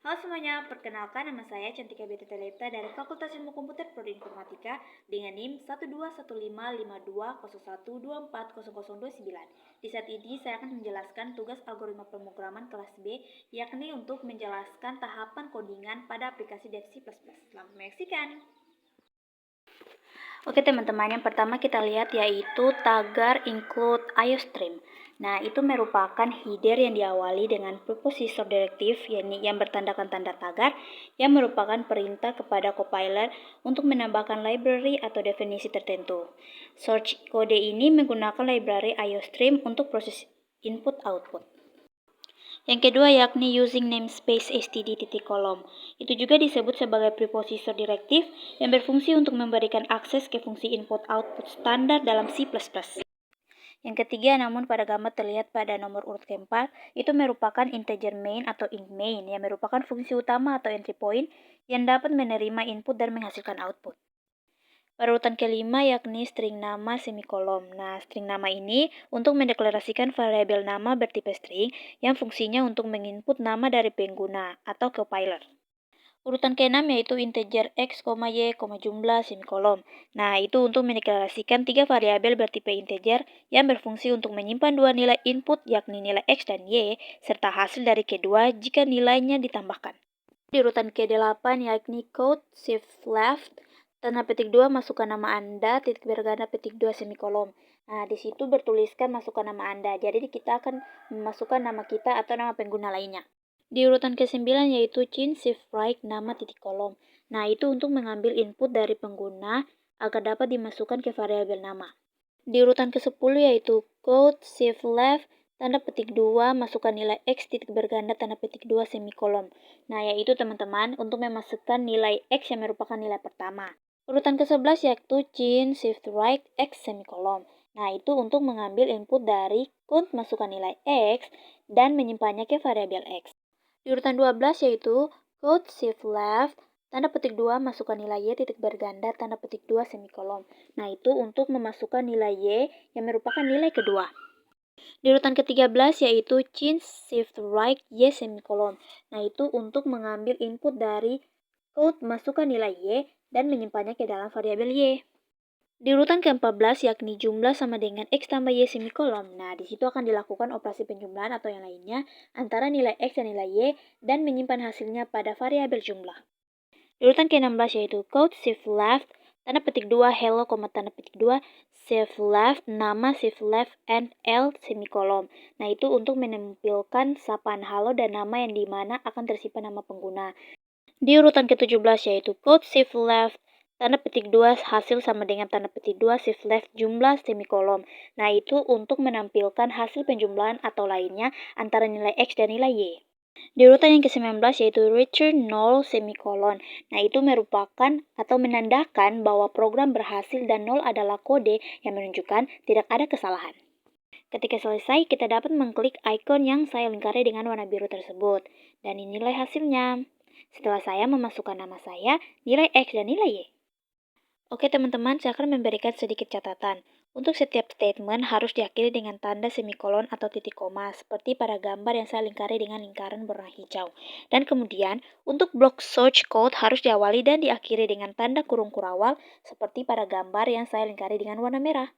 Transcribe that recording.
Halo semuanya, perkenalkan nama saya Cantika Betateleta dari Fakultas Ilmu Komputer Prodi Informatika dengan NIM 121555201240029. Di saat ini saya akan menjelaskan tugas algoritma pemrograman kelas B, yakni untuk menjelaskan tahapan codingan pada aplikasi Dev C++. Selamat menyaksikan. Oke teman-teman, yang pertama kita lihat yaitu tagar include IOStream. Nah, itu merupakan header yang diawali dengan preposition directive yang bertandakan tanda tagar yang merupakan perintah kepada compiler untuk menambahkan library atau definisi tertentu. Source kode ini menggunakan library IOStream untuk proses input-output. Yang kedua yakni using namespace std.column. Itu juga disebut sebagai preposition directive yang berfungsi untuk memberikan akses ke fungsi input-output standar dalam C++. Yang ketiga, namun pada gambar terlihat pada nomor urut keempat, itu merupakan integer main atau int main yang merupakan fungsi utama atau entry point yang dapat menerima input dan menghasilkan output. Pada urutan kelima yakni string nama semikolom. Nah, string nama ini untuk mendeklarasikan variabel nama bertipe string yang fungsinya untuk menginput nama dari pengguna atau compiler. Urutan keenam yaitu integer x, y, jumlah semikolom. Nah, itu untuk mendeklarasikan tiga variabel bertipe integer yang berfungsi untuk menyimpan dua nilai input yakni nilai x dan y serta hasil dari kedua jika nilainya ditambahkan. Di urutan ke-8 yakni code shift left tanda petik 2 masukkan nama Anda, titik berganda petik 2 semikolom. Nah, di situ bertuliskan masukkan nama Anda. Jadi kita akan memasukkan nama kita atau nama pengguna lainnya. Di urutan ke-9 yaitu change shift right nama titik kolom. Nah, itu untuk mengambil input dari pengguna agar dapat dimasukkan ke variabel nama. Di urutan ke-10 yaitu code shift left tanda petik 2 masukkan nilai x titik berganda tanda petik 2 semikolom. Nah, yaitu teman-teman untuk memasukkan nilai x yang merupakan nilai pertama. Urutan ke-11 yaitu change shift right x semikolom. Nah, itu untuk mengambil input dari code masukkan nilai x dan menyimpannya ke variabel x. Di urutan 12 yaitu code shift left tanda petik 2 masukkan nilai y titik berganda tanda petik 2 semikolom. Nah, itu untuk memasukkan nilai y yang merupakan nilai kedua. Di urutan ke-13 yaitu change shift right y semikolom. Nah, itu untuk mengambil input dari code masukkan nilai y dan menyimpannya ke dalam variabel y. Di urutan ke-14 yakni jumlah sama dengan x tambah y semikolom. Nah, di situ akan dilakukan operasi penjumlahan atau yang lainnya antara nilai x dan nilai y dan menyimpan hasilnya pada variabel jumlah. Di urutan ke-16 yaitu code shift left tanda petik 2 hello, tanda petik 2 shift left nama shift left and l semikolom. Nah, itu untuk menampilkan sapaan halo dan nama yang dimana akan tersimpan nama pengguna. Di urutan ke-17 yaitu code shift left tanda petik 2 hasil sama dengan tanda petik 2 shift left jumlah semikolom. Nah, itu untuk menampilkan hasil penjumlahan atau lainnya antara nilai x dan nilai y. Di urutan yang ke-19 yaitu return 0 semikolon. Nah, itu merupakan atau menandakan bahwa program berhasil dan 0 adalah kode yang menunjukkan tidak ada kesalahan. Ketika selesai, kita dapat mengklik icon yang saya lingkari dengan warna biru tersebut. Dan inilah hasilnya. Setelah saya memasukkan nama saya, nilai X dan nilai Y. Oke teman-teman, saya akan memberikan sedikit catatan. Untuk setiap statement harus diakhiri dengan tanda semikolon atau titik koma, seperti pada gambar yang saya lingkari dengan lingkaran berwarna hijau. Dan kemudian, untuk blok source code harus diawali dan diakhiri dengan tanda kurung kurawal, seperti pada gambar yang saya lingkari dengan warna merah.